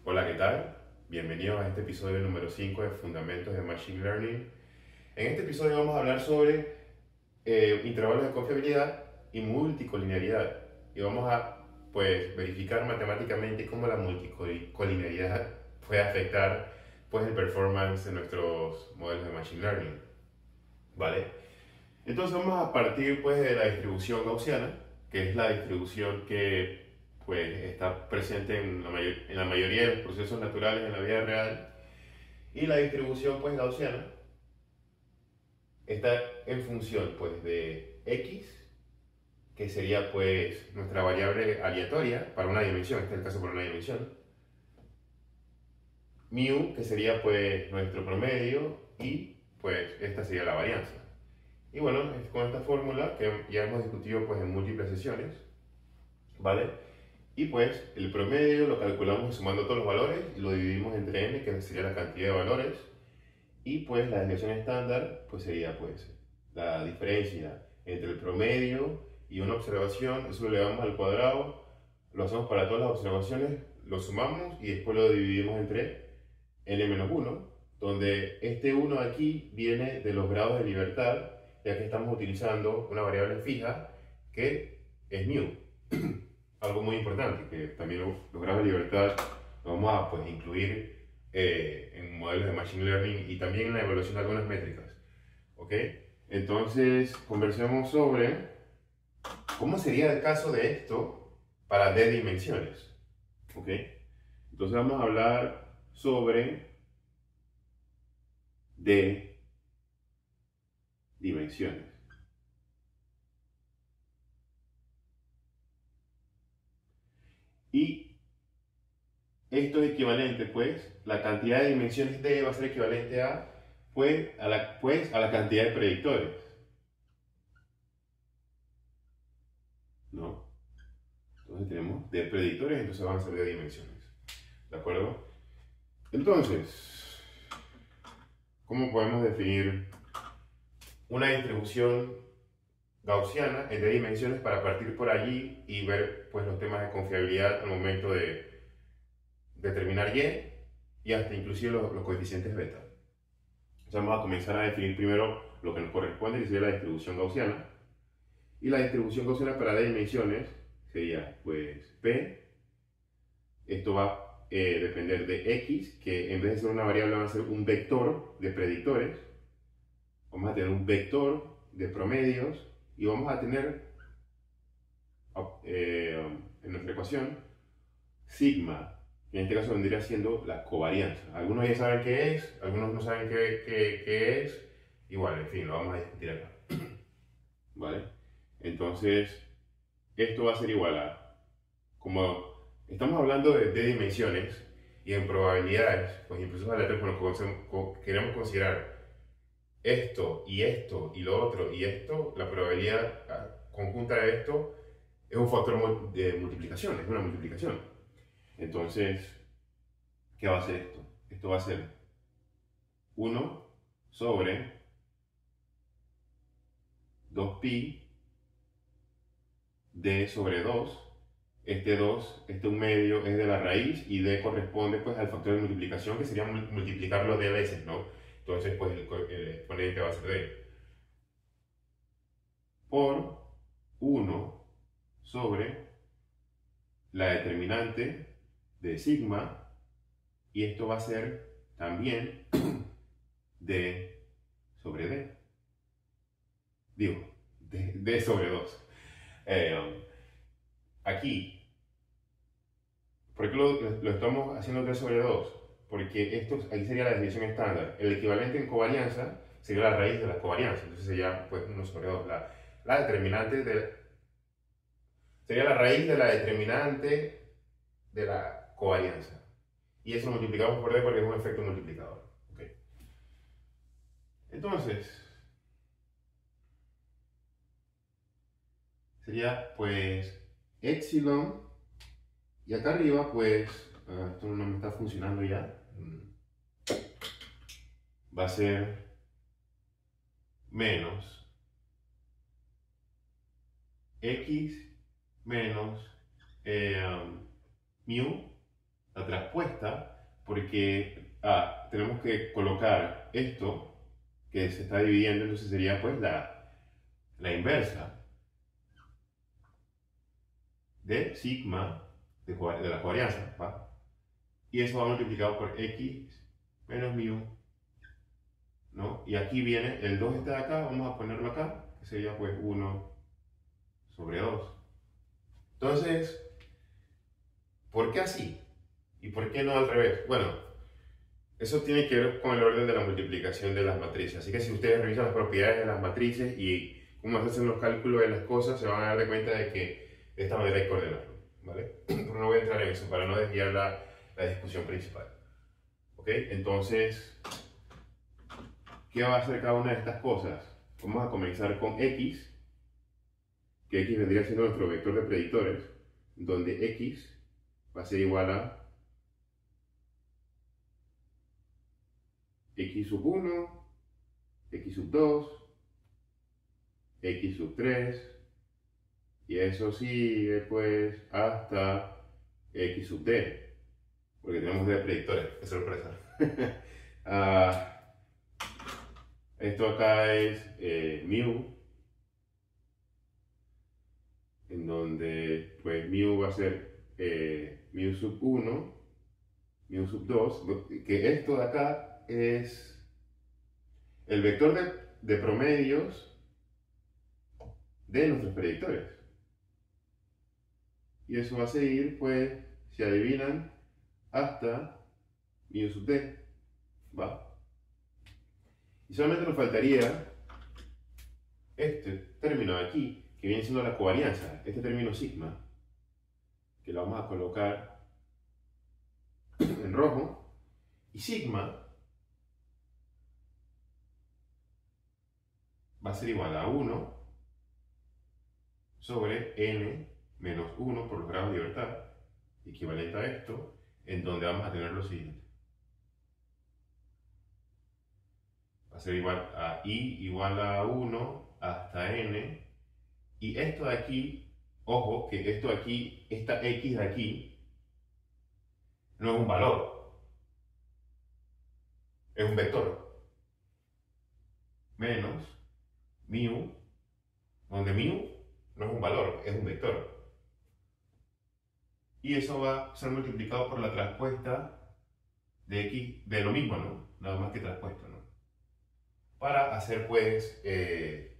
Hola, ¿qué tal? Bienvenidos a este episodio número 5 de Fundamentos de Machine Learning. En este episodio vamos a hablar sobre intervalos de confiabilidad y multicolinearidad. Y vamos a verificar matemáticamente cómo la multicolinearidad puede afectar el performance de nuestros modelos de Machine Learning. ¿Vale? Entonces vamos a partir de la distribución gaussiana, que es la distribución que está presente en la mayoría de los procesos naturales en la vida real. Y la distribución gaussiana está en función de x, que sería nuestra variable aleatoria para una dimensión, este es el caso para una dimensión, mu, que sería nuestro promedio, y esta sería la varianza. Y bueno, es con esta fórmula que ya hemos discutido en múltiples sesiones, ¿vale? Y el promedio lo calculamos sumando todos los valores y lo dividimos entre n, que sería la cantidad de valores, y la desviación estándar sería la diferencia entre el promedio y una observación. Eso lo elevamos al cuadrado, lo hacemos para todas las observaciones, lo sumamos y después lo dividimos entre n-1, donde este 1 aquí viene de los grados de libertad, ya que estamos utilizando una variable fija que es mu. Algo muy importante, que también los grados de libertad los vamos a incluir en modelos de Machine Learning y también en la evaluación de algunas métricas. ¿Ok? Entonces, conversemos sobre cómo sería el caso de esto para d dimensiones. ¿Ok? Entonces vamos a hablar sobre d dimensiones. Y esto es equivalente, la cantidad de dimensiones d va a ser equivalente a la cantidad de predictores, ¿no? Entonces tenemos d predictores, entonces van a ser d dimensiones, ¿de acuerdo? Entonces, ¿cómo podemos definir una distribución gaussiana en d dimensiones para partir por allí y ver los temas de confiabilidad al momento de determinar y hasta inclusive los coeficientes beta? Entonces vamos a comenzar a definir primero lo que nos corresponde, que sería la distribución gaussiana. Y la distribución gaussiana para d dimensiones sería P. Esto va a depender de x, que en vez de ser una variable va a ser un vector de predictores. Vamos a tener un vector de promedios y vamos a tener en nuestra ecuación sigma, que en este caso vendría siendo la covarianza. Algunos ya saben qué es, algunos no saben qué es. Igual, en fin, lo vamos a discutir acá. ¿Vale? Entonces, esto va a ser igual a, como estamos hablando de dimensiones y en probabilidades, en procesos aleatorios, cuando queremos considerar esto y lo otro y esto, la probabilidad conjunta de esto es un factor de multiplicación, es una multiplicación. Entonces, ¿qué va a ser esto? Esto va a ser 1 sobre 2pi d sobre 2. Este 2, este 1 medio es de la raíz y d corresponde al factor de multiplicación, que sería multiplicarlo d veces, ¿no? Entonces el exponente va a ser d por 1 sobre la determinante de sigma, y esto va a ser también d sobre d. Digo, d sobre 2. Aquí, ¿por qué lo estamos haciendo d sobre 2? Porque aquí sería la desviación estándar. El equivalente en covarianza sería la raíz de la covarianza. Entonces sería 1 sobre 2. La determinante sería la raíz de la determinante de la covarianza. Y eso lo multiplicamos por d porque es un efecto multiplicador. ¿Okay? Entonces, sería epsilon. Y acá arriba, esto no me está funcionando ya. Va a ser menos x menos mu la traspuesta, porque tenemos que colocar esto que se está dividiendo, entonces sería pues la inversa de sigma de la covarianza, ¿va? Y eso va multiplicado por x menos mu, ¿no? Y aquí viene el 2 está de acá, vamos a ponerlo acá, que sería pues 1 sobre 2. Entonces, ¿por qué así? ¿Y por qué no al revés? Bueno, eso tiene que ver con el orden de la multiplicación de las matrices. Así que si ustedes revisan las propiedades de las matrices y cómo se hacen los cálculos de las cosas, se van a dar de cuenta de que de esta manera hay que ordenarlo, ¿vale? Pero no voy a entrar en eso para no desviar la discusión principal. ¿Ok? Entonces, ¿qué va a hacer cada una de estas cosas? Vamos a comenzar con x, que x vendría siendo nuestro vector de predictores, donde x va a ser igual a x sub 1, x sub 2, x sub 3, y eso sigue pues hasta x sub d, porque tenemos d predictores, qué sorpresa. Esto acá es mu, en donde pues mu va a ser mu sub 1, mu sub 2, que esto de acá es el vector de promedios de nuestros predictores. Y eso va a seguir, pues, si adivinan, hasta mu sub d, ¿va? Y solamente nos faltaría este término de aquí, que viene siendo la covarianza, este término sigma, que lo vamos a colocar en rojo, y sigma va a ser igual a 1 sobre n menos 1 por los grados de libertad, equivalente a esto, en donde vamos a tener lo siguiente. Va a ser igual a i igual a 1 hasta n, y esto de aquí, ojo, que esto de aquí, esta x de aquí, no es un valor, es un vector, menos mu, donde mu no es un valor, es un vector. Y eso va a ser multiplicado por la traspuesta de x, de lo mismo, ¿no? Nada más que traspuesto, ¿no? Para hacer, pues, el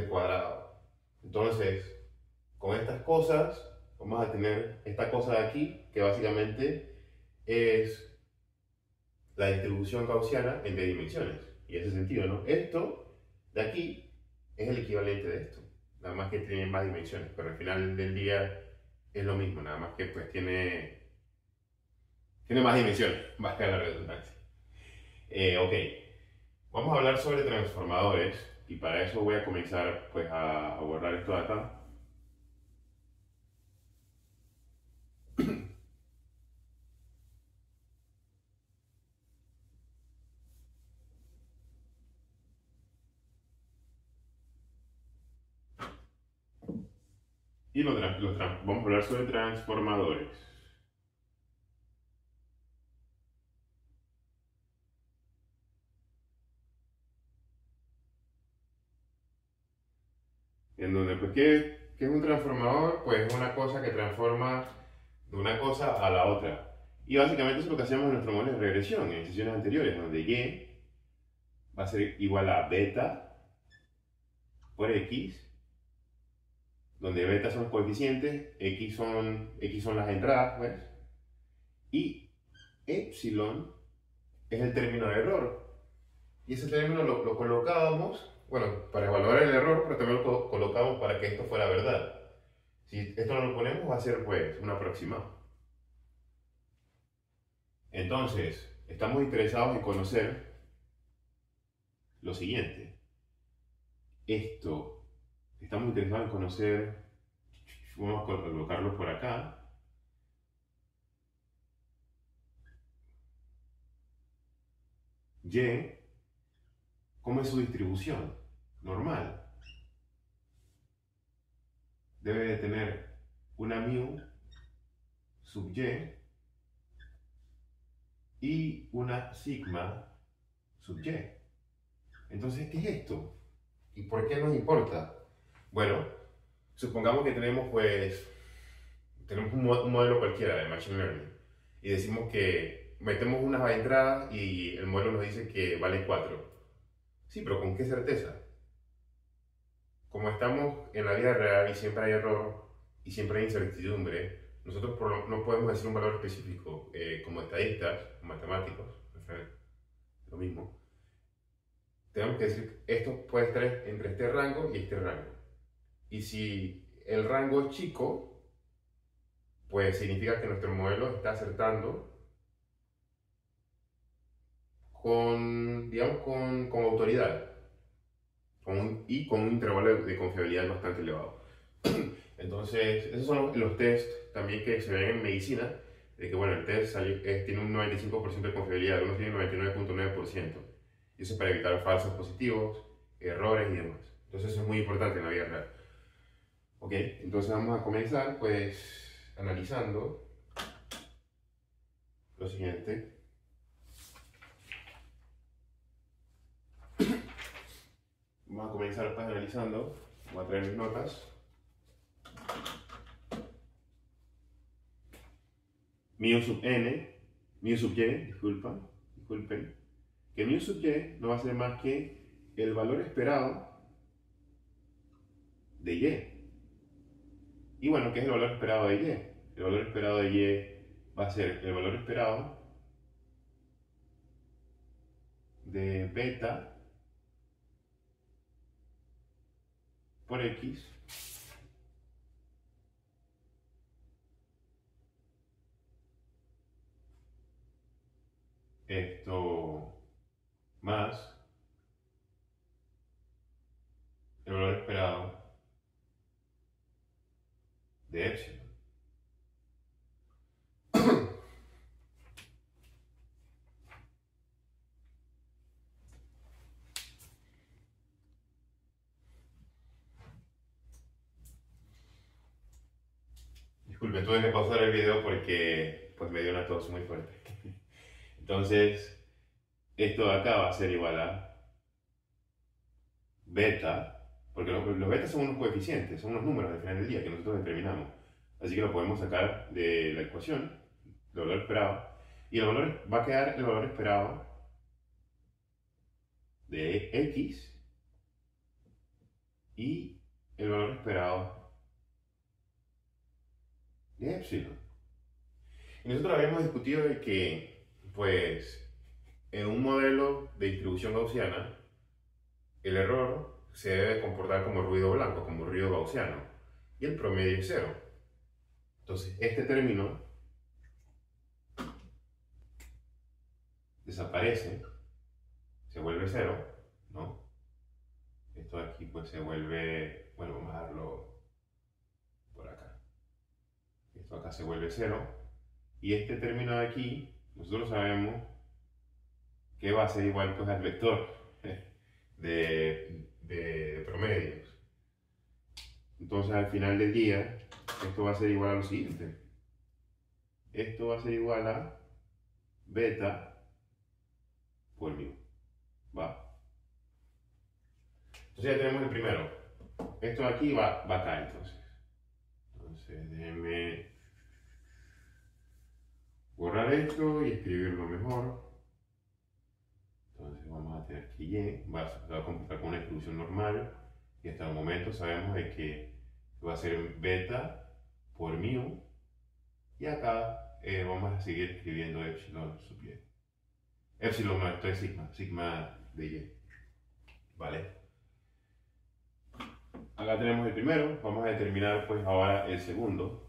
cuadrado. Entonces, con estas cosas, vamos a tener esta cosa de aquí, que básicamente es la distribución gaussiana en d dimensiones. Y ese sentido, ¿no? Esto de aquí es el equivalente de esto. Nada más que tiene más dimensiones, pero al final del día es lo mismo, nada más que pues tiene más dimensiones, más que la redundancia. Ok, vamos a hablar sobre transformadores y para eso voy a comenzar pues a borrar esto de acá. Y vamos a hablar sobre transformadores. En donde, pues, ¿qué es un transformador? Pues es una cosa que transforma de una cosa a la otra. Y básicamente eso es lo que hacemos en nuestro modelo de regresión, en sesiones anteriores, donde y va a ser igual a beta por x, donde beta son los coeficientes, x son las entradas, pues, y epsilon es el término de error. Y ese término lo colocábamos, bueno, para evaluar el error, pero también lo colocamos para que esto fuera verdad. Si esto no lo ponemos, va a ser pues un aproximado. Entonces, estamos interesados en conocer lo siguiente. Estamos interesados en conocer, vamos a colocarlo por acá. Y, ¿cómo es su distribución? Normal. Debe de tener una mu sub y y una sigma sub y. Entonces, ¿qué es esto? ¿Y por qué nos importa? Bueno, supongamos que tenemos un modelo cualquiera de Machine Learning y decimos que metemos unas entradas y el modelo nos dice que vale 4. Sí, pero ¿con qué certeza? Como estamos en la vida real y siempre hay error y siempre hay incertidumbre, nosotros no podemos decir un valor específico. Como estadistas, matemáticos, lo mismo, tenemos que decir esto puede estar entre este rango y este rango. Y si el rango es chico, pues significa que nuestro modelo está acertando con, digamos, con autoridad y con un intervalo de confiabilidad bastante elevado. Entonces, esos son los tests también que se ven en medicina, de que bueno, el test tiene un 95% de confiabilidad, algunos tienen 99.9%. Y eso es para evitar falsos positivos, errores y demás. Entonces eso es muy importante en la vida real. Ok, entonces vamos a comenzar pues analizando lo siguiente. Vamos a comenzar pues analizando, voy a traer mis notas. Mu sub n, mu sub y, disculpen, que mu sub y no va a ser más que el valor esperado de y. Y bueno, ¿qué es el valor esperado de y? El valor esperado de y va a ser el valor esperado de beta por x esto más el valor esperado de epsilon. Disculpe, tuve que pausar el video porque pues me dio una tos muy fuerte. Entonces, esto de acá va a ser igual a beta, porque los betas son unos coeficientes, son unos números al final del día que nosotros determinamos. Así que lo podemos sacar de la ecuación, el valor esperado, y el valor, va a quedar el valor esperado de x y el valor esperado de epsilon. Y nosotros habíamos discutido de que, pues, en un modelo de distribución gaussiana, el error se debe comportar como ruido blanco, como ruido gaussiano, y el promedio es 0. Entonces, este término desaparece, se vuelve 0, ¿no? Esto de aquí pues se vuelve, bueno, vamos a darlo por acá. Esto acá se vuelve 0, y este término de aquí, nosotros sabemos que va a ser igual pues al vector de promedios. Entonces al final del día, esto va a ser igual a lo siguiente. Esto va a ser igual a beta por mu. ¿Va? Entonces ya tenemos el primero. Esto de aquí va acá entonces. Entonces déjenme borrar esto y escribirlo mejor. Entonces vamos a tener que y va a computar con una distribución normal. Y hasta el momento sabemos de que va a ser beta por mu. Y acá vamos a seguir escribiendo epsilon sub y. Epsilon no, esto es sigma, sigma de y. ¿Vale? Acá tenemos el primero, vamos a determinar pues ahora el segundo.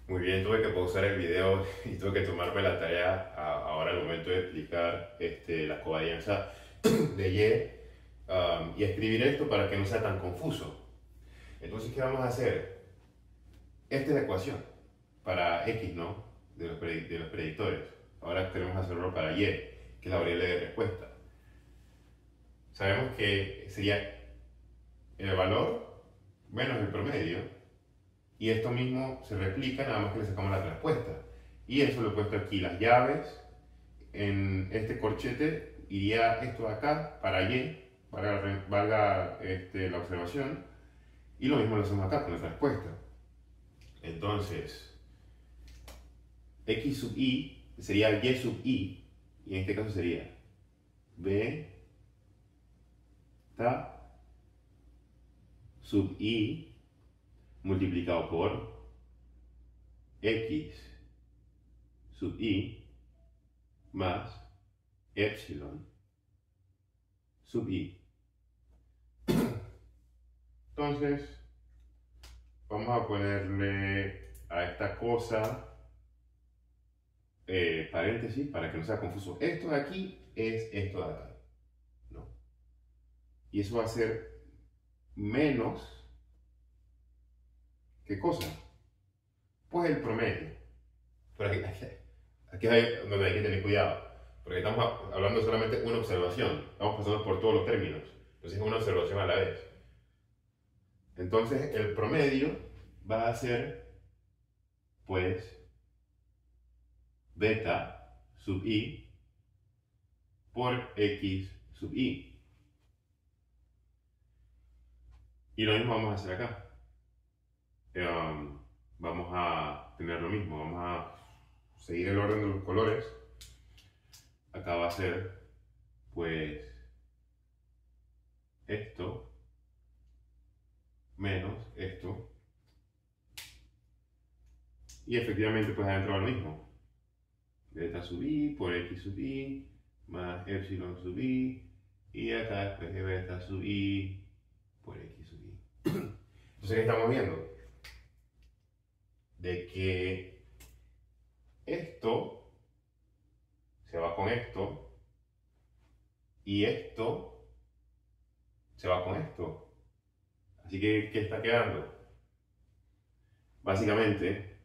Muy bien, tuve que pausar el video y tuve que tomarme la tarea ahora al momento de explicar la covarianza de y escribir esto para que no sea tan confuso. Entonces, ¿qué vamos a hacer? Esta es la ecuación para x, ¿no? De los predictores. Ahora tenemos que hacerlo para y, que es la variable de respuesta. Sabemos que sería el valor menos el promedio, y esto mismo se replica, nada más que le sacamos la respuesta. Y eso lo he puesto aquí, las llaves, en este corchete iría esto de acá para Y, valga la observación, y lo mismo lo hacemos acá con nuestra respuesta. Entonces, X sub I sería Y sub I, y en este caso sería beta sub I multiplicado por X sub I más epsilon sub I. Entonces, vamos a ponerle a esta cosa paréntesis para que no sea confuso. Esto de aquí es esto de acá, ¿no? Y eso va a ser menos, ¿qué cosa? Pues el promedio. Pero aquí es donde hay que tener cuidado, porque estamos hablando solamente de una observación, estamos pasando por todos los términos, entonces es una observación a la vez. Entonces el promedio va a ser, pues, beta sub I por X sub I. Y lo mismo vamos a hacer acá. Vamos a tener lo mismo, vamos a seguir el orden de los colores. Acá va a ser, pues, esto menos esto. Y efectivamente, pues adentro va lo mismo. Beta sub I por X sub I más epsilon sub I. Y acá después de beta sub I por X sub I. Entonces, ¿qué estamos viendo? De que esto se va con esto y esto se va con esto. Así que, ¿qué está quedando? Básicamente,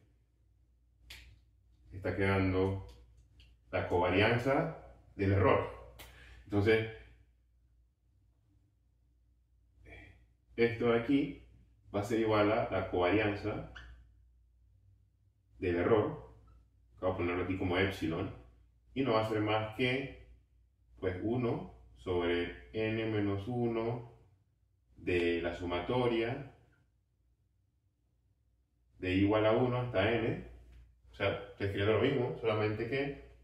está quedando la covarianza del error. Entonces, esto de aquí va a ser igual a la covarianza del error, que voy a ponerlo aquí como epsilon, y no va a ser más que, pues, 1 sobre n menos 1 de la sumatoria de i igual a 1 hasta n. O sea, estoy escribiendo lo mismo, solamente que,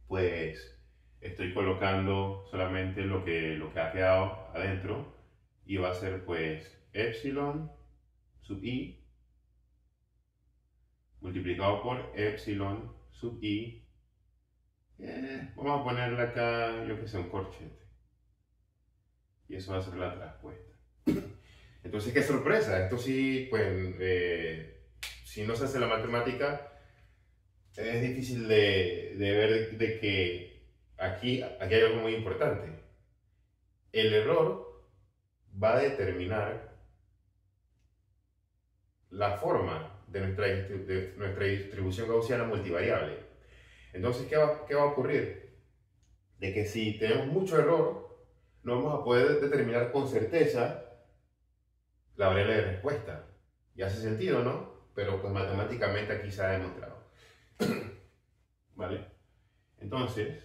pues, estoy colocando solamente lo que ha quedado adentro, y va a ser, pues, epsilon sub i multiplicado por epsilon sub i. Vamos a ponerle acá, yo que sé, un corchete. Y eso va a ser la respuesta. Entonces, qué sorpresa. Esto sí, pues, si no se hace la matemática, es difícil de ver de que aquí hay algo muy importante. El error va a determinar la forma de nuestra distribución gaussiana multivariable. Entonces, ¿qué va a ocurrir? De que si tenemos mucho error, no vamos a poder determinar con certeza la variable de respuesta. Y hace sentido, ¿no? Pero pues matemáticamente aquí se ha demostrado. ¿Vale? Entonces,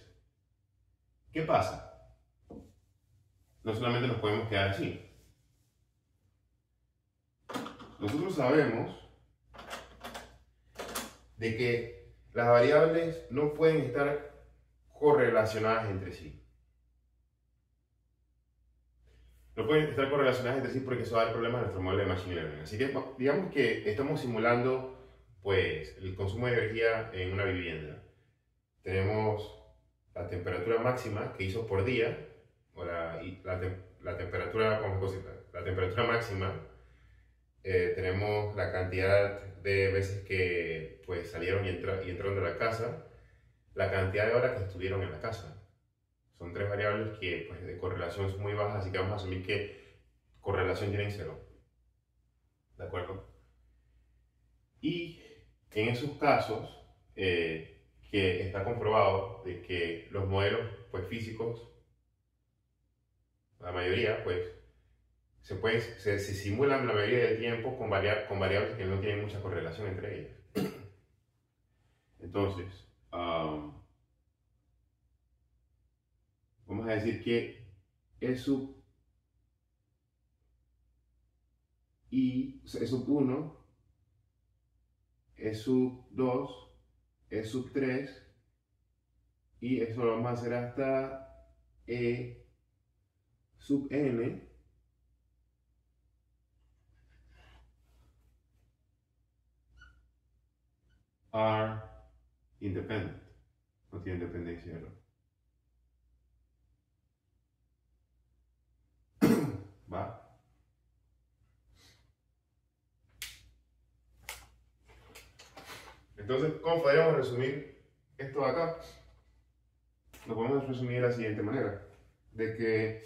¿qué pasa? No solamente nos podemos quedar así. Nosotros sabemos de que las variables no pueden estar correlacionadas entre sí. No pueden estar correlacionadas entre sí porque eso va a dar problemas a nuestro modelo de Machine Learning. Así que digamos que estamos simulando, pues, el consumo de energía en una vivienda. Tenemos la temperatura máxima que hizo por día, o la temperatura, la temperatura máxima. Tenemos la cantidad de veces que, pues, salieron y entraron de la casa, la cantidad de horas que estuvieron en la casa. Son tres variables que, pues, de correlación son muy bajas, así que vamos a asumir que correlación tienen 0. ¿De acuerdo? Y en esos casos, que está comprobado de que los modelos, pues, físicos, la mayoría, pues, se simulan la mayoría del tiempo con variables que no tienen mucha correlación entre ellas. Entonces, vamos a decir que E sub I, o sea, E sub 1, E sub 2, E sub 3, y eso lo vamos a hacer hasta E sub n are independent, no tienen dependencia de error. ¿Va? Entonces, ¿cómo podríamos resumir esto de acá? Lo podemos resumir de la siguiente manera, de que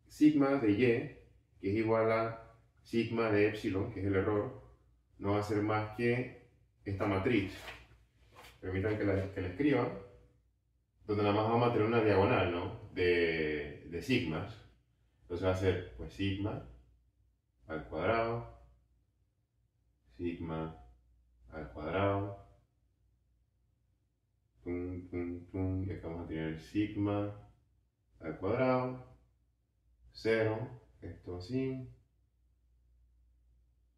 sigma de y, que es igual a sigma de epsilon, que es el error, no va a ser más que esta matriz. Permitan que la escriba, donde nada más vamos a tener una diagonal, ¿no? de sigmas. Entonces va a ser pues sigma al cuadrado, sigma al cuadrado, pum, pum, pum, y acá vamos a tener sigma al cuadrado, 0, esto así,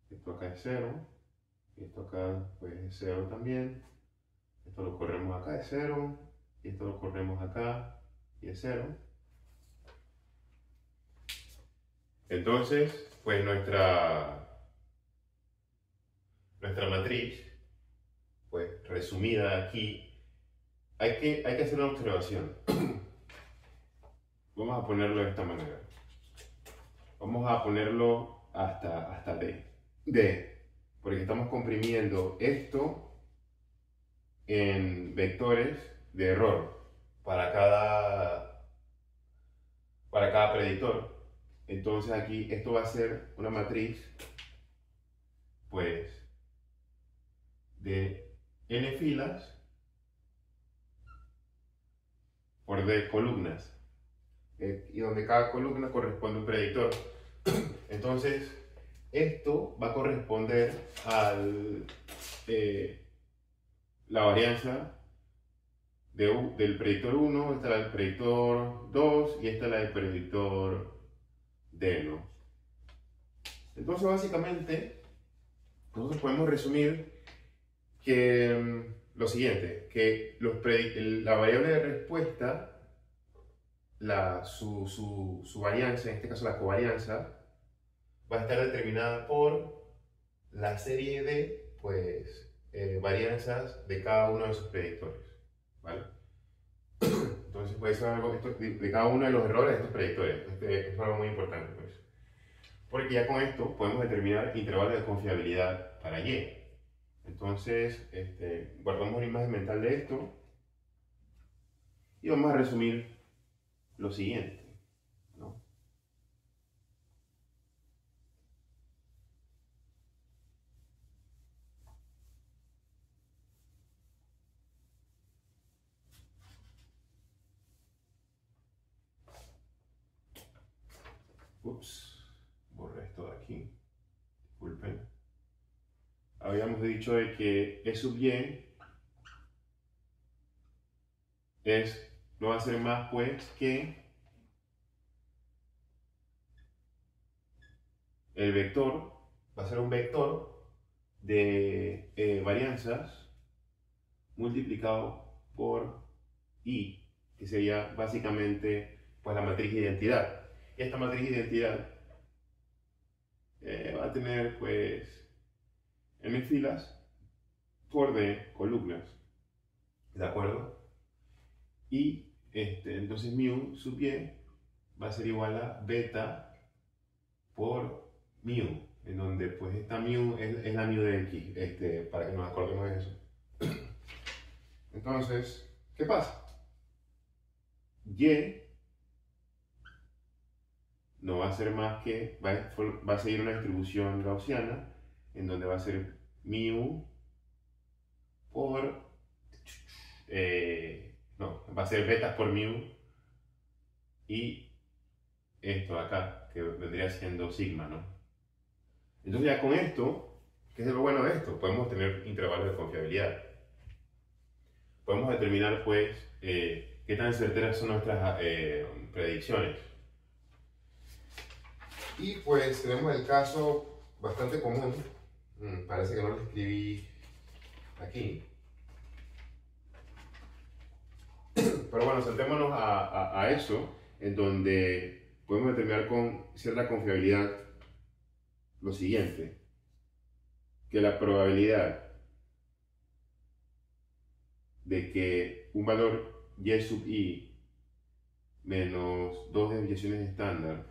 esto acá es 0, y esto acá pues es 0 también, esto lo corremos acá es 0, y esto lo corremos acá y es 0. Entonces, pues nuestra matriz, pues resumida aquí, hay que hacer una observación. Vamos a ponerlo de esta manera. Vamos a ponerlo hasta D, porque estamos comprimiendo esto en vectores de error para cada predictor. Entonces aquí esto va a ser una matriz pues de n filas por d columnas, y donde cada columna corresponde a un predictor. Entonces esto va a corresponder a la varianza del predictor 1, esta es la del predictor 2 y esta es la del predictor D, ¿no? Entonces básicamente nosotros podemos resumir que lo siguiente, que la variable de respuesta, su varianza, en este caso la covarianza, va a estar determinada por la serie de pues, varianzas de cada uno de esos predictores, ¿vale? Entonces, pues eso es algo de cada uno de los errores de estos predictores. Es algo muy importante, pues. Porque ya con esto podemos determinar intervalos de confiabilidad para Y. Entonces, guardamos una imagen mental de esto y vamos a resumir lo siguiente, ¿no? Ups, borré esto de aquí, disculpen. Habíamos dicho de que E sub Y no va a ser más pues que el vector, va a ser un vector de varianzas multiplicado por I, que sería básicamente pues, la matriz de identidad. Y esta matriz de identidad va a tener pues n filas por d columnas, ¿de acuerdo? Y entonces mu sub y va a ser igual a beta por mu, en donde pues esta mu es la mu de x, para que nos acordemos de eso. Entonces, ¿qué pasa? Y no va a ser más que, va a seguir una distribución gaussiana, en donde va a ser mu por, no, va a ser beta por mu y esto de acá, que vendría siendo sigma, ¿no? Entonces ya con esto, ¿qué es lo bueno de esto? Podemos tener intervalos de confiabilidad. Podemos determinar, pues, qué tan certeras son nuestras predicciones. Y pues tenemos el caso bastante común, parece que no lo escribí aquí, pero bueno, saltémonos a eso, en donde podemos determinar con cierta confiabilidad lo siguiente, que la probabilidad de que un valor y sub i menos dos desviaciones estándar,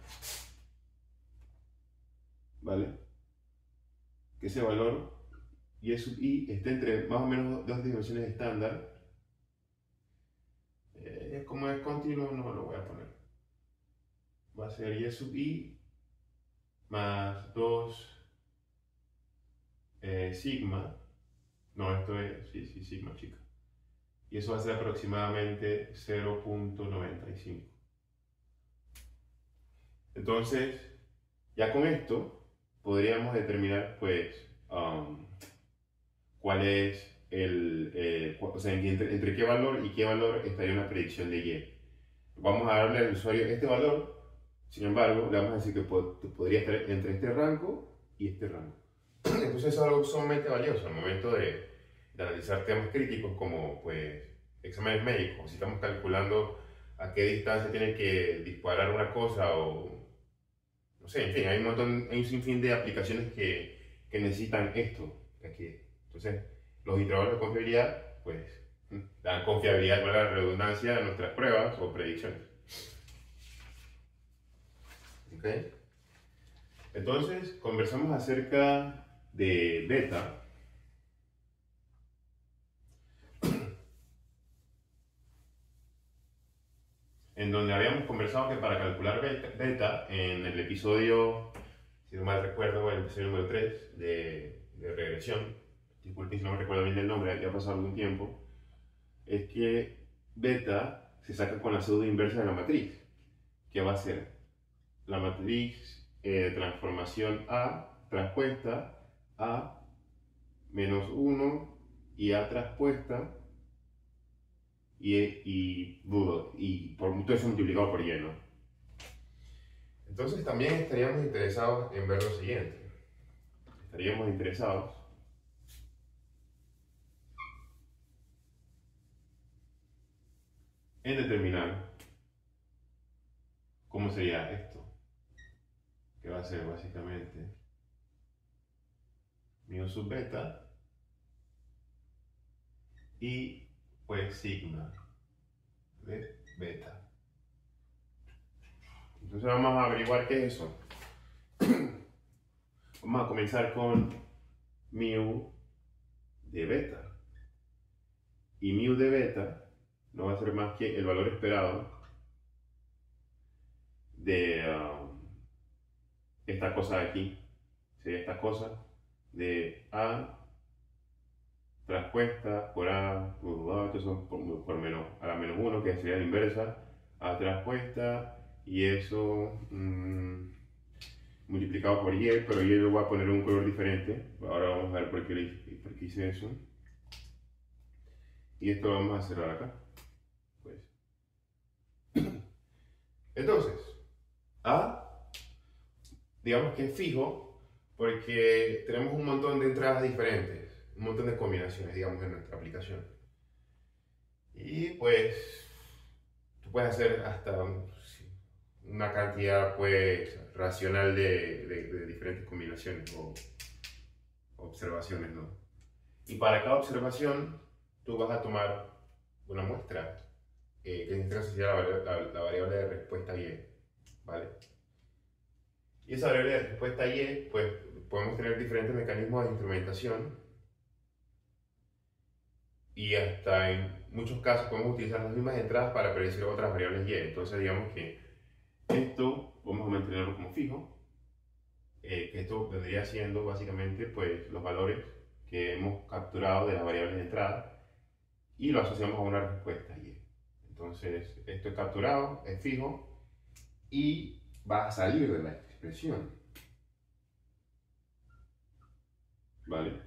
¿vale? Que ese valor y sub i esté entre más o menos dos desviaciones estándar. Como es continuo, no lo voy a poner. Va a ser y sub i más 2 sigma. No, esto es, sí, sigma, chica. Y eso va a ser aproximadamente 0.95. Entonces, ya con esto podríamos determinar, pues, cuál es o sea, entre qué valor y qué valor estaría una predicción de y. Vamos a darle al usuario este valor, sin embargo, le vamos a decir que podría estar entre este rango y este rango. Entonces, eso es algo sumamente valioso al momento de analizar temas críticos como, pues, exámenes médicos. Si estamos calculando a qué distancia tiene que disparar una cosa o no sé, en fin, hay un sinfín de aplicaciones que necesitan esto aquí. Entonces, los intervalos de confiabilidad, pues, dan confiabilidad con la redundancia a nuestras pruebas o predicciones. ¿Ok? Entonces, conversamos acerca de beta. En donde habíamos conversado que para calcular beta en el episodio, si no mal recuerdo, el episodio número 3 de regresión, disculpen si no me recuerdo bien el nombre, ya ha pasado algún tiempo, es que beta se saca con la pseudo inversa de la matriz, que va a ser la matriz de transformación A transpuesta a menos 1 y A transpuesta y por todo eso multiplicado por y, ¿no? Entonces también estaríamos interesados en ver lo siguiente. Estaríamos interesados en determinar cómo sería esto, que va a ser básicamente mu sub beta y pues sigma de beta. Entonces vamos a averiguar qué es eso. Vamos a comenzar con mu de beta. Y mu de beta no va a ser más que el valor esperado de esta cosa de aquí. Sería esta cosa de A transpuesta por A, que son por menos, a la menos 1, que sería la inversa, A transpuesta, y eso multiplicado por y, pero y lo voy a poner un color diferente. Ahora vamos a ver por qué hice eso. Y esto lo vamos a cerrar acá. Pues. Entonces, A, digamos que es fijo, porque tenemos un montón de entradas diferentes, un montón de combinaciones, digamos, en nuestra aplicación. Y pues, tú puedes hacer hasta una cantidad, pues, racional de diferentes combinaciones o observaciones, ¿no? Y para cada observación, tú vas a tomar una muestra, que en este caso sería la variable de respuesta y, ¿vale? Y esa variable de respuesta y, pues, podemos tener diferentes mecanismos de instrumentación y hasta en muchos casos podemos utilizar las mismas entradas para predecir otras variables y. Entonces, digamos que esto vamos a mantenerlo como fijo, que esto vendría siendo básicamente, pues, los valores que hemos capturado de las variables de entrada y lo asociamos a una respuesta y. Entonces, esto es capturado, es fijo, y va a salir de la expresión, ¿vale?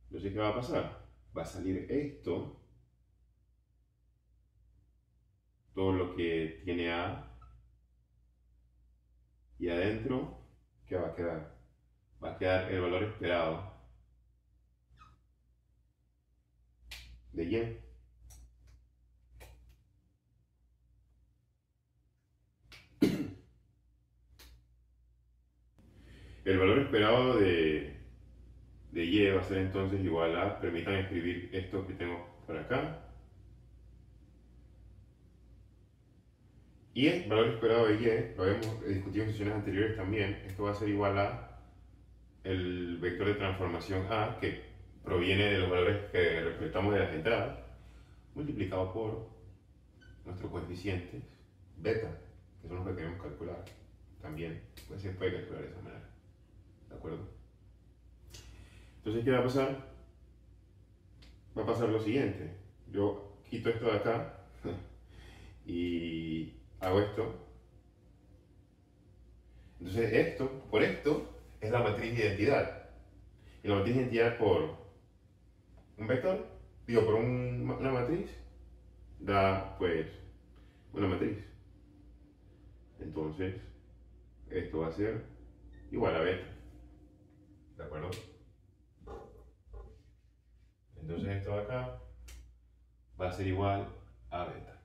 Entonces, ¿qué va a pasar? Va a salir esto, todo lo que tiene A, y adentro, ¿qué va a quedar? Va a quedar el valor esperado de Y. El valor esperado de Y va a ser entonces igual a, permítanme escribir esto que tengo por acá, y el valor esperado de Y, lo habíamos discutido en sesiones anteriores también, esto va a ser igual a el vector de transformación A, que proviene de los valores que recolectamos de las entradas, multiplicado por nuestros coeficientes beta, que son los que queremos calcular. También pues se puede calcular de esa manera, ¿de acuerdo? Entonces, ¿qué va a pasar? Va a pasar lo siguiente. Yo quito esto de acá y hago esto. Entonces, por esto, es la matriz de identidad. Y la matriz de identidad por un vector, por una matriz, da pues una matriz. Entonces, esto va a ser igual a beta. ¿De acuerdo? Entonces, esto de acá va a ser igual a beta.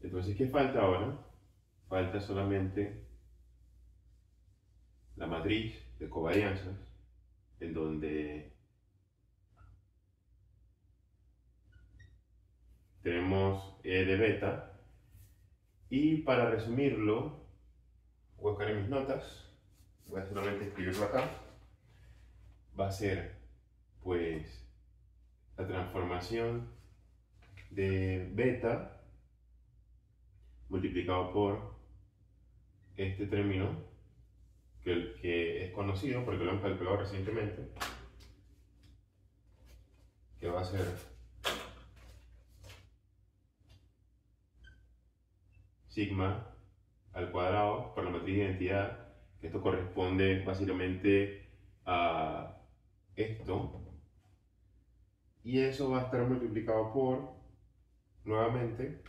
Entonces, ¿qué falta ahora? Falta solamente la matriz de covarianzas, en donde tenemos E de beta, y para resumirlo, voy a buscar en mis notas, voy a solamente escribirlo acá, va a ser pues la transformación de beta multiplicado por este término que es conocido porque lo hemos calculado recientemente, que va a ser sigma al cuadrado por la matriz de identidad, que esto corresponde básicamente a esto, y eso va a estar multiplicado por, nuevamente,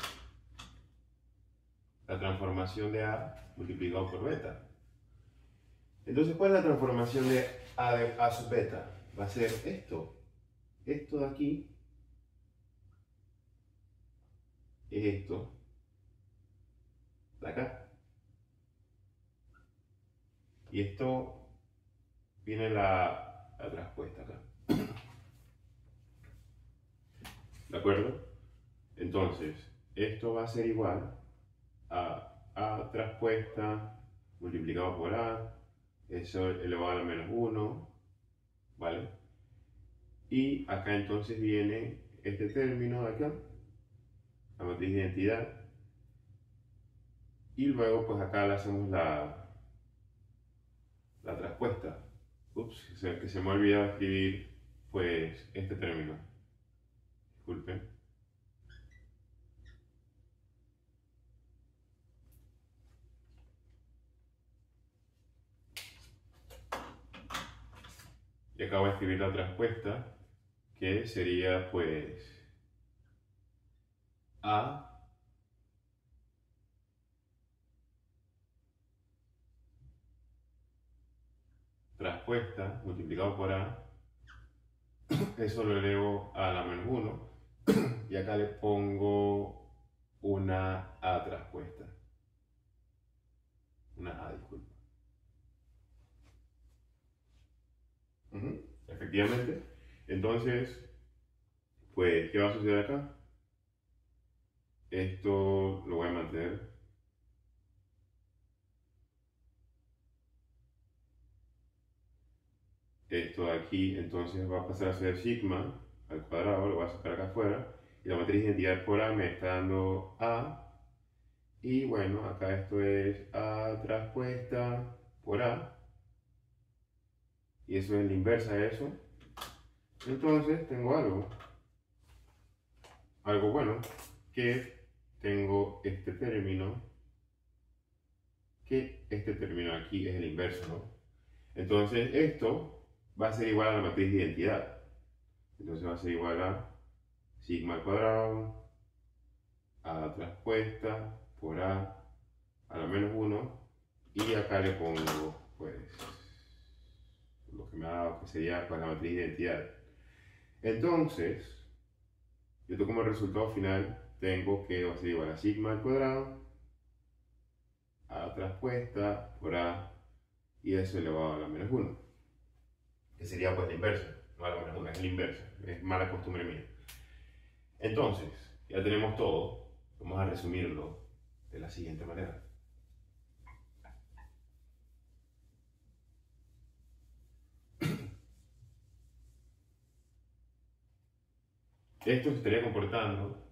la transformación de A multiplicado por beta. Entonces, ¿cuál es la transformación de A sub beta? Va a ser esto. Esto de aquí es esto de acá. Y esto viene la traspuesta acá. ¿De acuerdo? Entonces, esto va a ser igual a A traspuesta multiplicado por A, eso elevado a la menos 1, ¿vale? Y acá entonces viene este término de acá, la matriz de identidad, y luego pues acá le hacemos la traspuesta. Ups, que se me ha olvidado escribir pues este término. Disculpen. Y acabo de escribir la traspuesta, que sería pues A traspuesta multiplicado por A, eso lo elevo a la menos 1, y acá le pongo una A traspuesta. Una A, disculpa. Efectivamente. Entonces, pues, ¿qué va a suceder acá? Esto lo voy a mantener. Esto de aquí, entonces va a pasar a ser sigma al cuadrado, lo voy a sacar acá afuera. Y la matriz de identidad por A me está dando A. Y bueno, acá esto es A traspuesta por A. Y eso es la inversa de eso. Entonces tengo algo. algo bueno, que tengo este término, que este término aquí es el inverso, ¿no? Entonces esto va a ser igual a la matriz de identidad. Entonces va a ser igual a sigma al cuadrado, a traspuesta por a la menos 1, y acá le pongo pues lo que me ha dado, que sería pues, la matriz de identidad. Entonces, yo como resultado final tengo que va a ser igual a sigma al cuadrado, a traspuesta por y eso elevado a la menos 1, que sería pues la inversa, no a la menos 1, es la inversa, es mala costumbre mía. Entonces, ya tenemos todo, vamos a resumirlo de la siguiente manera. Esto se estaría comportando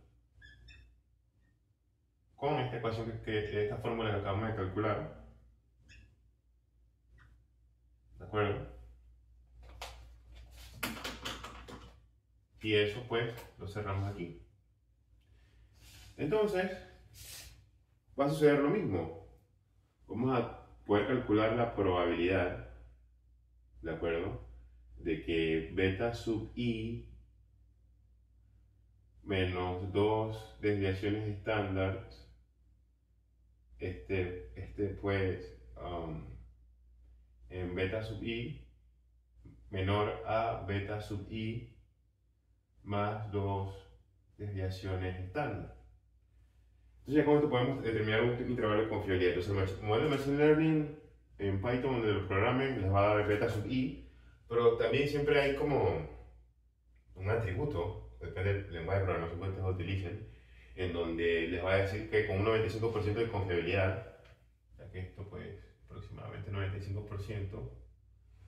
con esta ecuación, esta fórmula que acabamos de calcular, ¿de acuerdo? Y eso pues lo cerramos aquí. Entonces, va a suceder lo mismo. Vamos a poder calcular la probabilidad, ¿de acuerdo? De que beta sub i menos 2 desviaciones estándar, pues, en beta sub i menor a beta sub i más 2 desviaciones estándar. Entonces ya con esto podemos determinar un intervalo de confiabilidad. Entonces el modelo de Machine Learning en Python, donde lo programen, les va a dar beta sub i, pero también siempre hay como un atributo, depende del lenguaje de programación que ustedes utilicen, en donde les va a decir que con un 95% de confiabilidad, ya que esto pues aproximadamente 95%,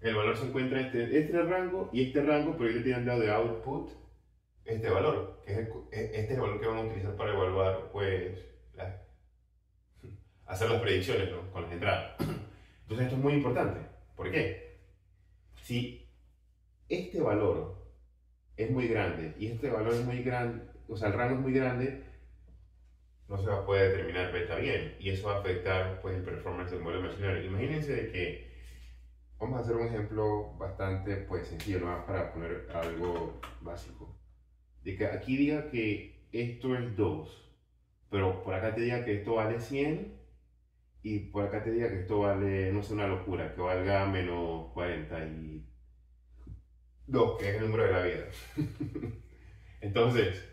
el valor se encuentra este rango y este rango, pero ellos tienen dado de output este valor, que es este es el valor que van a utilizar para evaluar, pues, hacer las predicciones, ¿no? Con las entradas. Entonces esto es muy importante. ¿Por qué? Si este valor es muy grande y este valor es muy grande, o sea, el rango es muy grande, no se va a poder determinar beta bien y eso va a afectar pues el performance del modelo de machine learning. Imagínense de que vamos a hacer un ejemplo bastante pues sencillo, ¿no? Para poner algo básico. De que aquí diga que esto es 2, pero por acá te diga que esto vale 100 y por acá te diga que esto vale, no sé, una locura, que valga menos 42, que es el número de la vida. Entonces,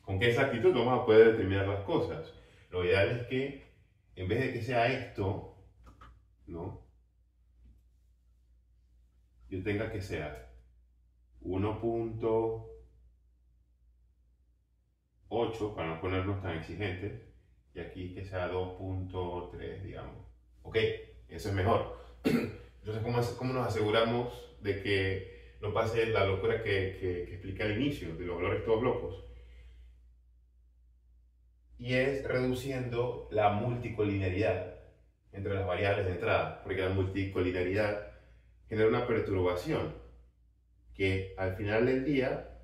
¿con qué exactitud vamos a poder determinar las cosas? Lo ideal es que, en vez de que sea esto, ¿no? Yo tenga que ser 1.8, para no ponernos tan exigentes, y aquí que sea 2.3, digamos. Ok, eso es mejor. Entonces, ¿cómo nos aseguramos de que no pase la locura que expliqué al inicio, de los valores todos locos? Y es reduciendo la multicolinearidad entre las variables de entrada, porque la multicolinearidad genera una perturbación que al final del día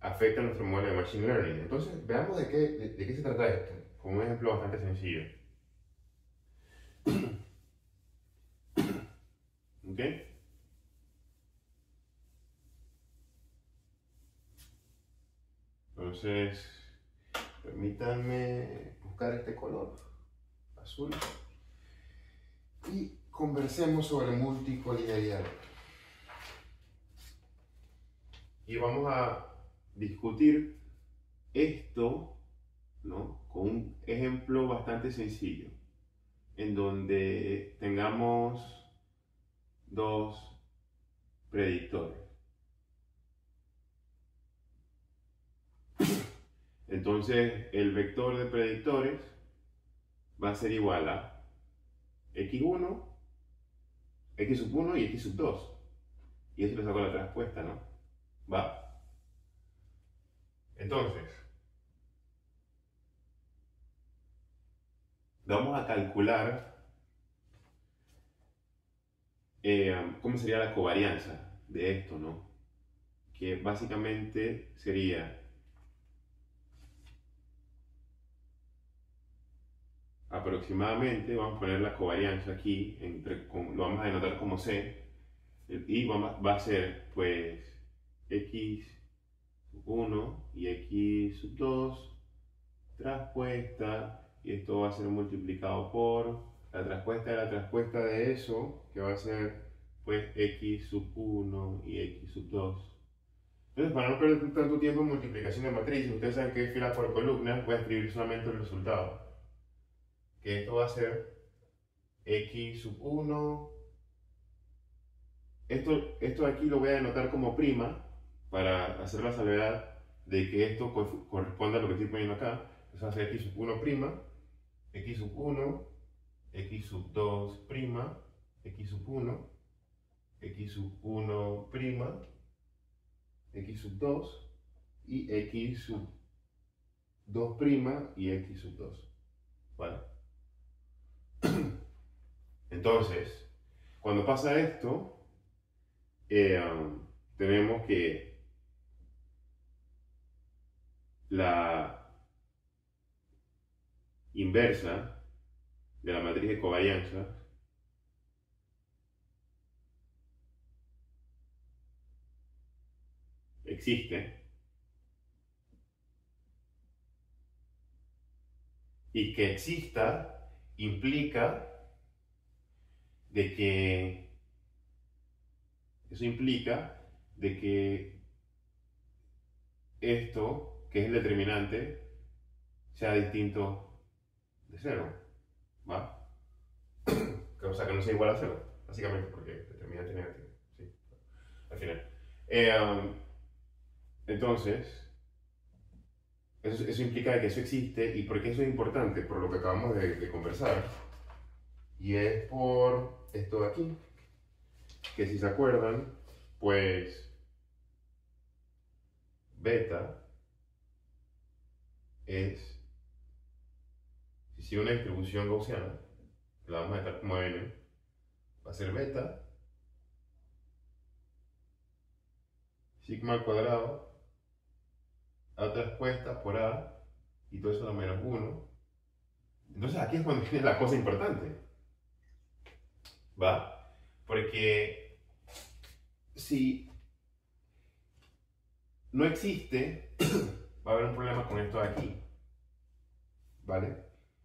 afecta a nuestro modelo de Machine Learning. Entonces, veamos de qué se trata esto, con un ejemplo bastante sencillo. ¿Ok? Entonces, permítanme buscar este color azul y conversemos sobre multicolinearidad. Y vamos a discutir esto, ¿no? Con un ejemplo bastante sencillo, en donde tengamos dos predictores. Entonces, el vector de predictores va a ser igual a x1, x sub 1 y x sub 2. Y eso le saco la respuesta, ¿no? ¿Va? Entonces, vamos a calcular cómo sería la covarianza de esto, ¿no? que básicamente sería aproximadamente, vamos a poner la covarianza aquí, lo vamos a denotar como C, y va a ser pues x1 y x2 traspuesta, y esto va a ser multiplicado por la traspuesta de eso, que va a ser pues x1 y x2. Entonces, para no perder tanto tiempo en multiplicación de matrices, ustedes saben que es fila por columna, voy a escribir solamente el resultado. Que esto va a ser x1. Esto de aquí lo voy a denotar como prima para hacer la salvedad de que esto corresponde a lo que estoy poniendo acá. Entonces va a ser x1 prima, x1, x2 prima, x1, x1 prima, x2 y x2 prima y x2. ¿Vale? Entonces, cuando pasa esto, tenemos que la inversa de la matriz de covarianza existe, y que exista implica de que eso implica de que esto, que es el determinante, sea distinto de cero, ¿va? O sea, que no sea igual a cero, básicamente, porque determinante es negativo, ¿sí? Al final. Entonces, eso implica que eso existe. ¿Y por qué eso es importante? Por lo que acabamos de conversar. Y es por esto de aquí, que si se acuerdan, pues beta es, si sigue una distribución gaussiana, que la vamos a dejar como n, va a ser beta sigma al cuadrado a traspuesta por a, y todo eso da menos 1. Entonces aquí es cuando viene la cosa importante, ¿va? Porque si no existe, va a haber un problema con esto de aquí, ¿vale?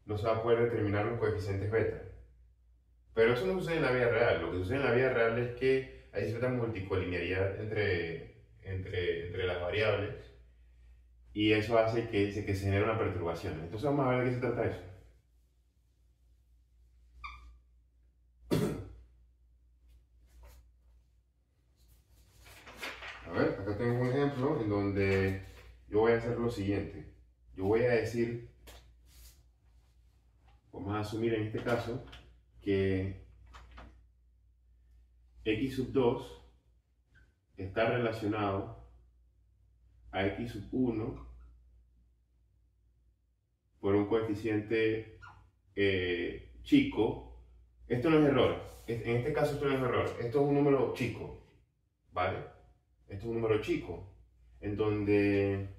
No se va a poder determinar los coeficientes beta. Pero eso no sucede en la vida real. Lo que sucede en la vida real es que hay cierta multicolinearidad entre las variables, y eso hace que se genere una perturbación. Entonces vamos a ver de qué se trata eso. A ver, acá tengo un ejemplo en donde yo voy a hacer lo siguiente. Yo voy a decir, vamos a asumir en este caso, que x2 está relacionado a x1 por un coeficiente chico. Esto no es error. En este caso esto no es error. Esto es un número chico, ¿vale? Esto es un número chico, en donde,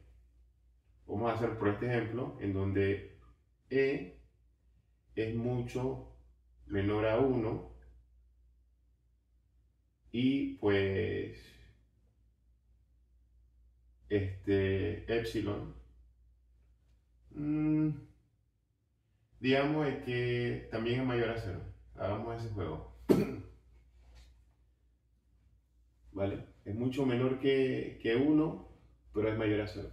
vamos a hacer por este ejemplo, en donde e es mucho menor a 1 y pues epsilon, digamos que también es mayor a 0. Hagamos ese juego. ¿Vale? Es mucho menor que 1, pero es mayor a 0.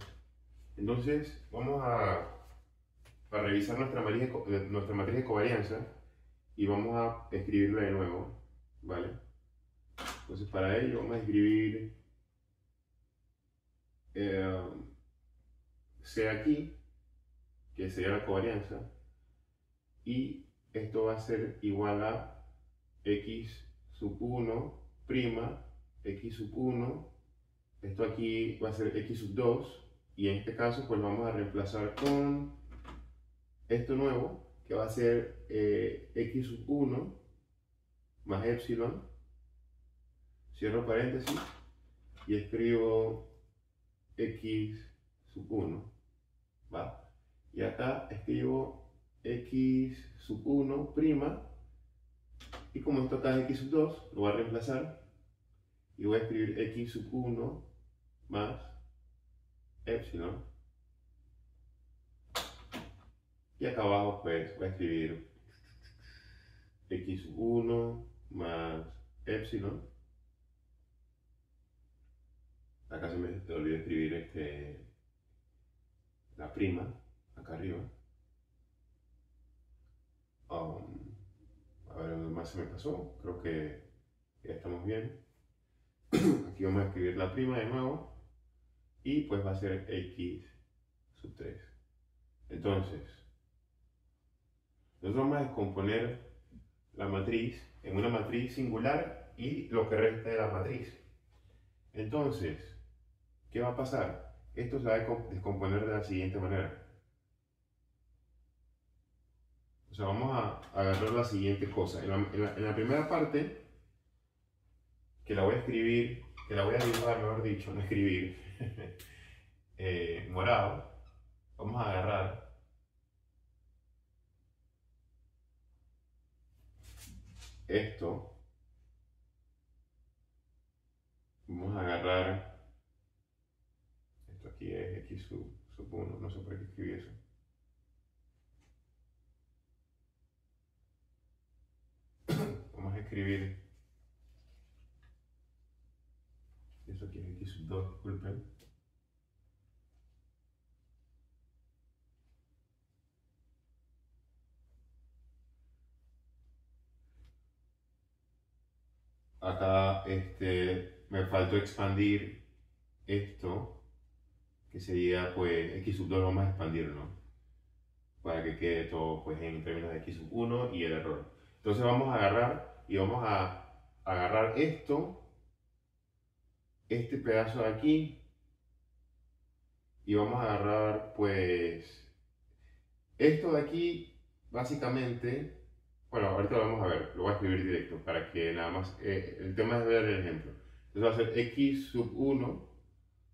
Entonces, vamos a revisar nuestra matriz de covarianza y vamos a escribirla de nuevo, ¿vale? Entonces, para ello vamos a escribir C aquí, que sería la covarianza, y esto va a ser igual a x1' x1, esto aquí va a ser x2, y en este caso pues vamos a reemplazar con esto nuevo, que va a ser x1 más epsilon, cierro paréntesis, y escribo x sub 1, ¿va? Y acá escribo x sub 1 prima, y como esto acá es x sub 2, lo voy a reemplazar y voy a escribir x sub 1 más epsilon. Y acá abajo pues voy a escribir x sub 1 más epsilon. Acá se me olvidó escribir la prima, acá arriba. A ver dónde más se me pasó, creo que ya estamos bien. Aquí vamos a escribir la prima de nuevo y pues va a ser x sub 3. Entonces, nosotros vamos a descomponer la matriz en una matriz singular y lo que resta de la matriz. Entonces, ¿qué va a pasar? Esto se va a descomponer de la siguiente manera. O sea, vamos a agarrar la siguiente cosa. En la primera parte, que la voy a escribir, que la voy a dibujar, mejor dicho, no escribir, morado, vamos a agarrar esto, vamos a agarrar, esto aquí es x sub 1, no sé por qué escribí eso. Vamos a escribir, eso aquí es x sub 2, disculpen. Acá me faltó expandir esto, que sería pues x sub 2, vamos a expandirlo para que quede todo pues en términos de x sub 1 y el error. Entonces vamos a agarrar y vamos a agarrar esto, este pedazo de aquí, y vamos a agarrar pues esto de aquí, básicamente. Bueno, ahorita lo vamos a ver, lo voy a escribir directo para que nada más, el tema es ver el ejemplo. Entonces va a ser x sub 1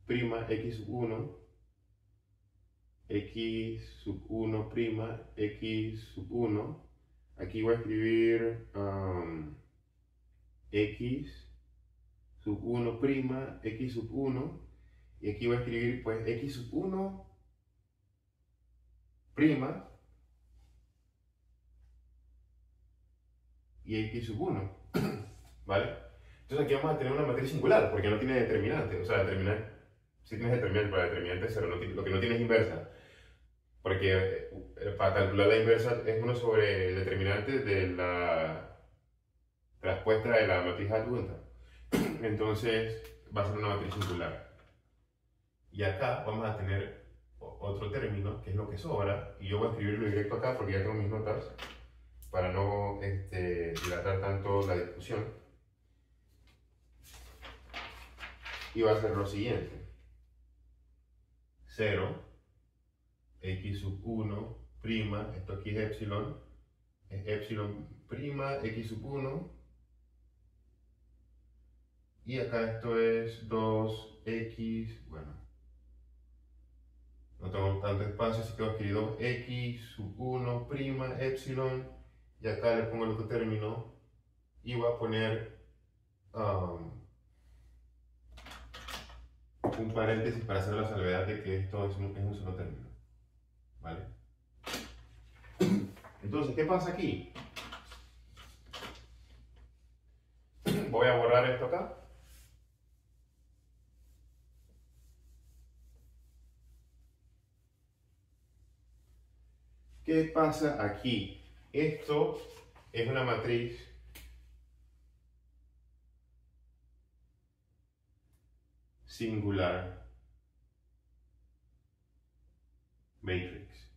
prima x sub 1, x sub 1 prima x sub 1. Aquí voy a escribir x sub 1 prima x sub 1, y aquí voy a escribir pues x sub 1 prima y x sub 1, ¿vale? Entonces aquí vamos a tener una matriz singular porque no tiene determinante, o sea, determinante, sí tienes determinante, pero determinante es 0, lo que no tiene es inversa, porque para calcular la inversa es 1 sobre el determinante de la respuesta de la matriz adjunta. Entonces va a ser una matriz singular. Y acá vamos a tener otro término, que es lo que sobra, y yo voy a escribirlo directo acá porque ya tengo mis notas, para no dilatar tanto la discusión. Y va a ser lo siguiente: 0, x sub 1 prima, esto aquí es epsilon prima x sub 1, y acá esto es 2x, bueno, no tengo tanto espacio, así que voy a escribir 2x sub 1 prima epsilon, y acá le pongo el otro término, y voy a poner un paréntesis para hacer la salvedad de que esto es un solo término, ¿vale? Entonces, ¿qué pasa aquí? Voy a borrar esto acá. ¿Qué pasa aquí? Esto es una matriz singular matrix.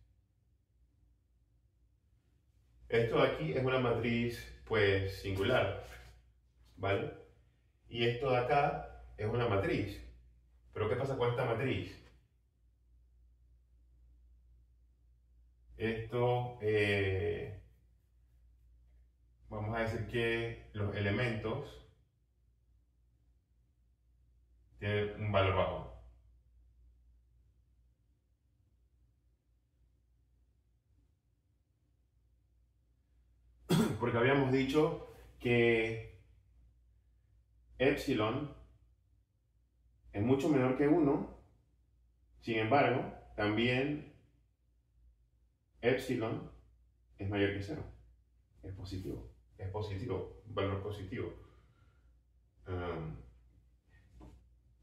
Esto de aquí es una matriz pues singular, ¿vale? Y esto de acá es una matriz. Pero ¿qué pasa con esta matriz? Esto, vamos a decir que los elementos tiene un valor bajo. Porque habíamos dicho que epsilon es mucho menor que 1, sin embargo, también epsilon es mayor que 0. Es positivo, un valor positivo.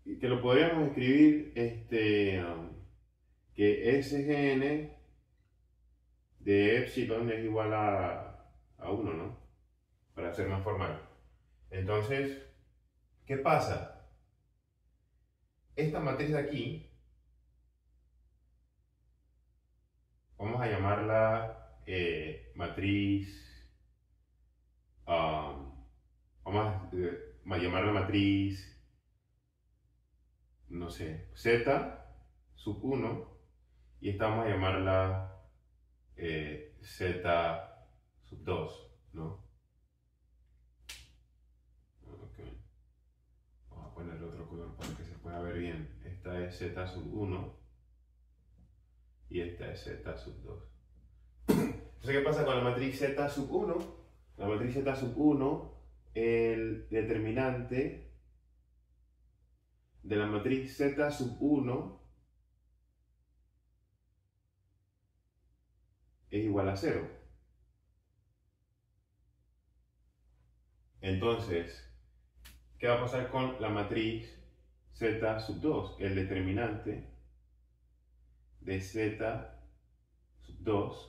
Y que lo podríamos escribir que Sgn de epsilon es igual a 1, ¿no? Para ser más formal. Entonces, ¿qué pasa? Esta matriz de aquí, vamos a llamarla matriz, vamos a llamarla matriz, no sé, Z sub 1, y esta vamos a llamarla Z sub 2, ¿no? Okay. Vamos a ponerle otro color para que se pueda ver bien. Esta es Z sub 1 y esta es Z sub 2. Entonces, ¿qué pasa con la matriz Z sub 1? La matriz Z sub 1, el determinante de la matriz Z sub 1 es igual a 0. Entonces, ¿qué va a pasar con la matriz Z sub 2? El determinante de Z sub 2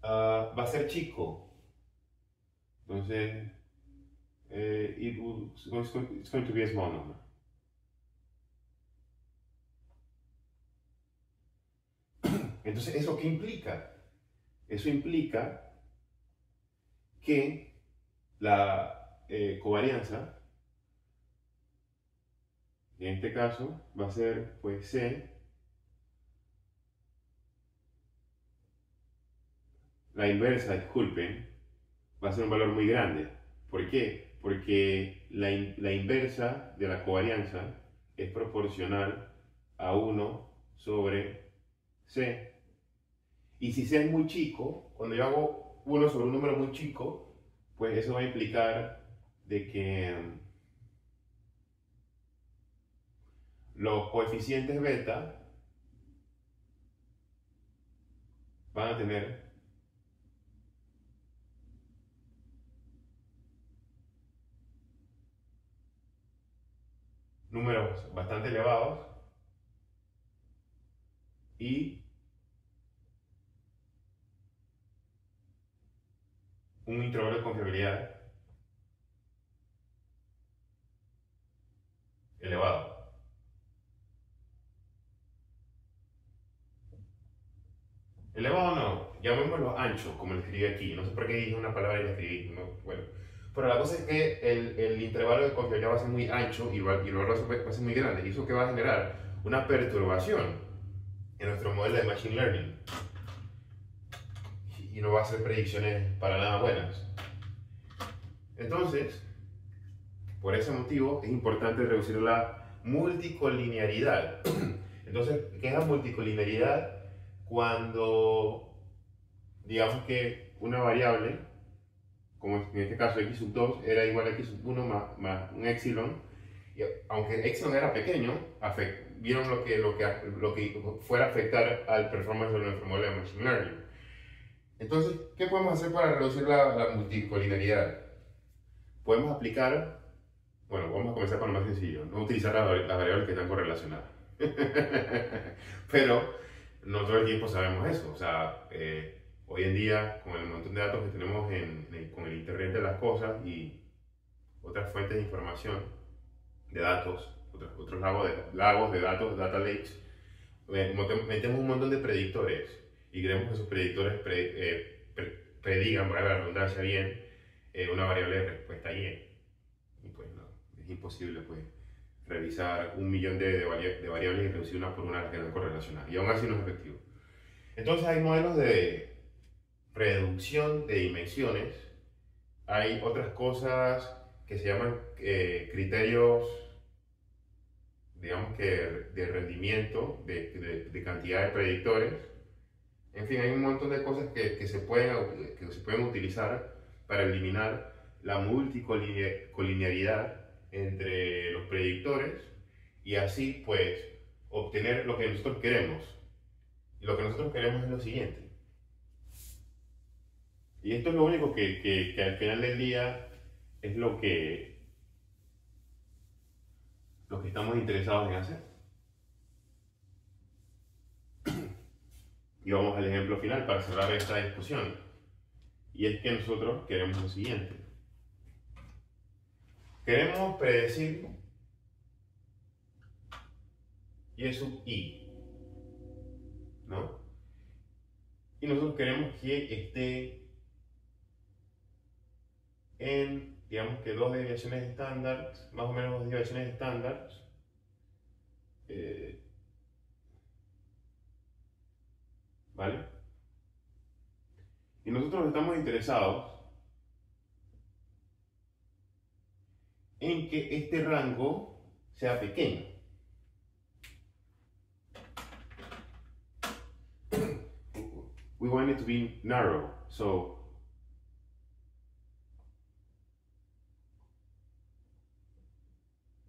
va a ser chico. Entonces, it's going to be a small number. Entonces, ¿eso qué implica? Eso implica que la covarianza, en este caso, va a ser pues C, la inversa, disculpen, va a ser un valor muy grande. ¿Por qué? Porque la inversa de la covarianza es proporcional a 1 sobre C. Y si C es muy chico, cuando yo hago 1 sobre un número muy chico, pues eso va a implicar de que los coeficientes beta van a tener números bastante elevados y un intervalo de confiabilidad elevado. Elevado no, llamémoslo ancho, como lo escribí aquí. No sé por qué dije una palabra y la escribí, ¿no? Bueno, pero la cosa es que el intervalo de confiabilidad va a ser muy ancho y el valor va a ser muy grande. ¿Y eso qué va a generar? Una perturbación en nuestro modelo de Machine Learning. Y no va a ser predicciones para nada buenas. Entonces, por ese motivo es importante reducir la multicolinearidad. Entonces, ¿qué es la multicolinearidad? Cuando digamos que una variable, como en este caso x sub 2, era igual a x sub 1 más un epsilon, y aunque epsilon era pequeño, vieron lo que fuera a afectar al performance de nuestro modelo de Machine Learning. Entonces, ¿qué podemos hacer para reducir la multicolinearidad? Podemos aplicar, bueno, vamos a comenzar con lo más sencillo, no utilizar las variables que están correlacionadas. Pero no todo el tiempo sabemos eso, o sea, hoy en día con el montón de datos que tenemos con el Internet de las cosas y otras fuentes de información, de datos, otros lagos de datos, data lakes, metemos un montón de predictores y queremos que esos predictores predigan, para la redundancia bien, una variable de respuesta y pues no, es imposible pues revisar 1.000.000 de variables y reducir una por una que no correlacionadas, y aún así no es efectivo. Entonces hay modelos de reducción de dimensiones, hay otras cosas que se llaman criterios digamos que de rendimiento, de cantidad de predictores. En fin, hay un montón de cosas que se pueden utilizar para eliminar la multicolinearidad entre los predictores y así pues obtener lo que nosotros queremos. Y lo que nosotros queremos es lo siguiente. Y esto es lo único que al final del día es lo que estamos interesados en hacer. Y vamos al ejemplo final para cerrar esta discusión. Y es que nosotros queremos lo siguiente. Queremos predecir y sub i, ¿no? Y nosotros queremos que esté en, digamos que dos desviaciones estándar, más o menos dos desviaciones estándar, ¿vale? Y nosotros estamos interesados en que este rango sea pequeño. We want it to be narrow, so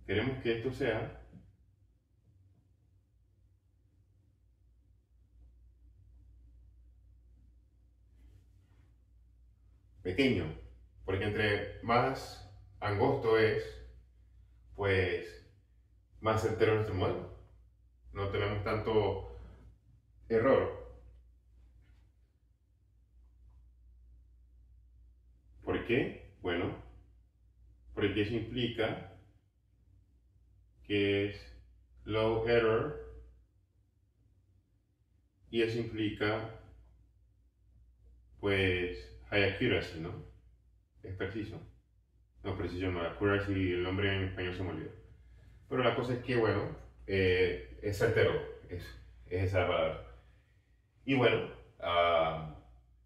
queremos que esto sea pequeño, porque entre más angosto es, pues más certero es nuestro modelo. No tenemos tanto error. ¿Por qué? Bueno, porque eso implica que es low error y eso implica pues high accuracy, ¿no? Es preciso. No, preciso no, accuracy, el nombre en español se me olvidó. Pero la cosa es que, bueno, es certero, es esa la palabra. Y bueno,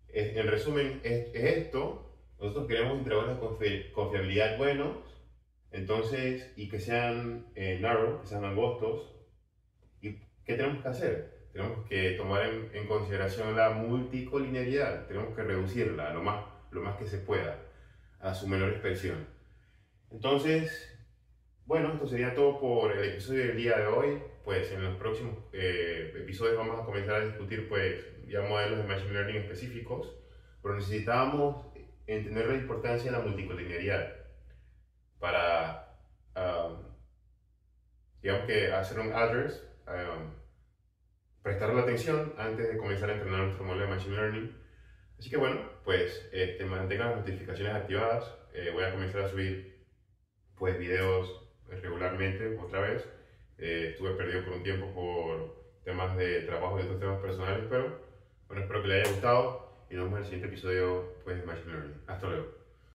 en resumen, es esto. Nosotros queremos intervalos de confiabilidad buenos, entonces, y que sean narrow, que sean angostos. ¿Y qué tenemos que hacer? Tenemos que tomar en consideración la multicolinearidad, tenemos que reducirla lo más que se pueda a su menor expresión. Entonces, bueno, esto sería todo por el episodio del día de hoy. Pues en los próximos episodios vamos a comenzar a discutir pues ya modelos de Machine Learning específicos, pero necesitábamos entender la importancia de la multicolinearidad para, digamos que hacer un address, prestarle atención antes de comenzar a entrenar nuestro modelo de Machine Learning. Así que bueno, pues mantengan las notificaciones activadas. Voy a comenzar a subir pues videos regularmente otra vez. Estuve perdido por un tiempo por temas de trabajo y otros temas personales, pero bueno, espero que les haya gustado y nos vemos en el siguiente episodio pues, de Machine Learning. Hasta luego.